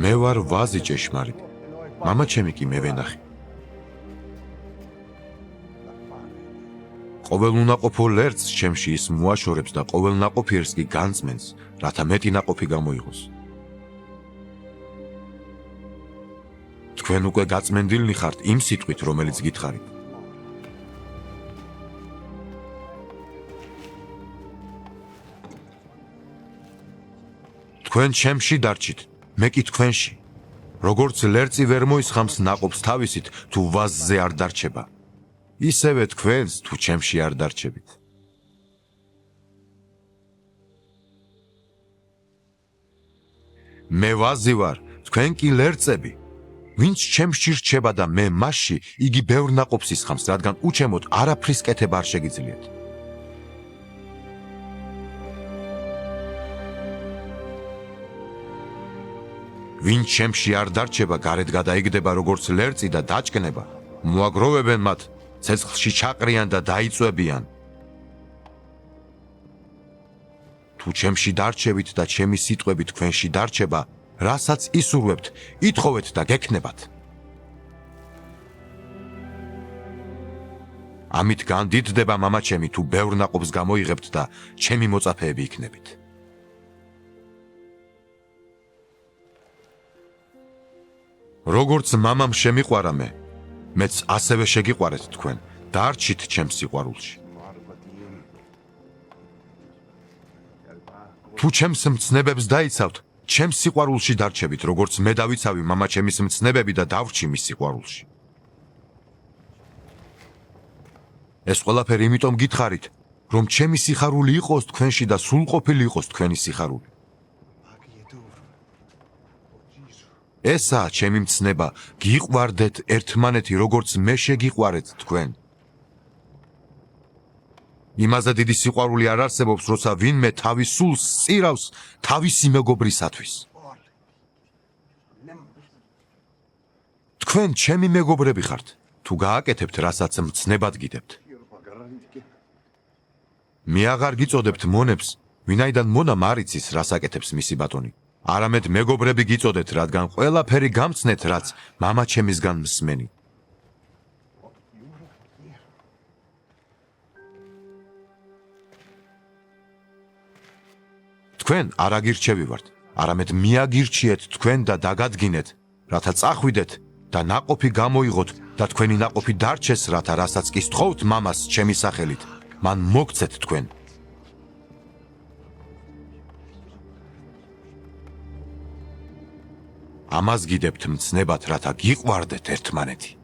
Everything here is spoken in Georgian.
მე ვარ ვაზი ჭეშმარიტ. მამაჩემი კი მე ვენახი. ყოველ უნაყოფო ლერწს ჩემში ის მოაშორებს და ყოველ ნაყოფიერს კი განწმენს, რათა მეტი ნაყოფი გამოიღოს. თქვენ უკვე გაწმენდილნი ხართ იმ სიტყვით, რომელიც გითხარით. თქვენ ჩემში დარჩით, მე კი თქვენში. როგორც ლერწი ვერ მოისხამს ნაყოფს თავისით, თუ ვაზზე არ დარჩება. ისევე თქვენს თუ ჩემში არ დარჩებით. მე ვაზი ვარ, თქვენ კი ლერწები. ვინც ჩემში რჩება და მე მასში, იგი ბევრ ნაყოფს ისხამს, რადგან უჩემოდ არაფრის კეთება არ შეგიძლიათ. ვინც ჩემში არ დარჩება, გარეთ გადაიგდება როგორც ლერწი და დაჭკნება. მოაგროვებენ მათ, ცეცხლში ჩაყრიან და დაიწვევიან. თუ ჩემში დარჩევით და ჩემი სიტყვები თქვენში დარჩება, რასაც ისურვებთ, ითხოვეთ და გექნებათ. ამით განდიდდება მამაჩემი, თუ ბევრ ნაყოფს გამოიღებთ და ჩემი მოწაფეები იქნებით. როგორც მამამ შემიყვარა მე, მეც ასევე შეგიყვარეთ თქვენ, დარჩით ჩემს სიყვარულში. თუ ჩემს მცნებებს დაიცავთ, ჩემს სიყვარულში დარჩებით, როგორც მე დავიცავი მამაჩემის მცნებები და დავრჩი მის სიყვარულში. ეს ყველაფერი იმიტომ გითხარით, რომ ჩემი სიხარული იყოს თქვენში და სრულყოფილი იყოს თქვენი სიხარული. ესაა ჩემი მცნება, გიყვარდეთ ერთმანეთი, როგორც მე შეგიყვარეთ თქვენ. იმაზე დიდი სიყვარული არ არსებობს, როცა ვინმე თავის სულს სწირავს თავისი მეგობრისათვის. თქვენ ჩემი მეგობრები ხართ, თუ გააკეთებთ, რასაც მცნებად გიდებთ. მე აღარ გიწოდებთ მონებს, ვინაიდან მონამ არ იცის, რას აკეთებს მისი ბატონი. არამედ მეგობრები გიწოდეთ, რადგან ყველაფერი გამცნეთ, რაც მამაჩემისგან მსმენი. თქვენ არ აგირჩევი ვართ, არამედ მიაგირჩიეთ თქვენ და დაგადგინეთ, რათა წახვიდეთ და ნაყოფი გამოიღოთ და თქვენი ნაყოფი დარჩეს, რათა რასაც კი სთხოვთ მამას ჩემი სახელით, მან მოგცეთ თქვენ. ამას გიდებთ მცნებად, რათა გიყვარდეთ ერთმანეთი.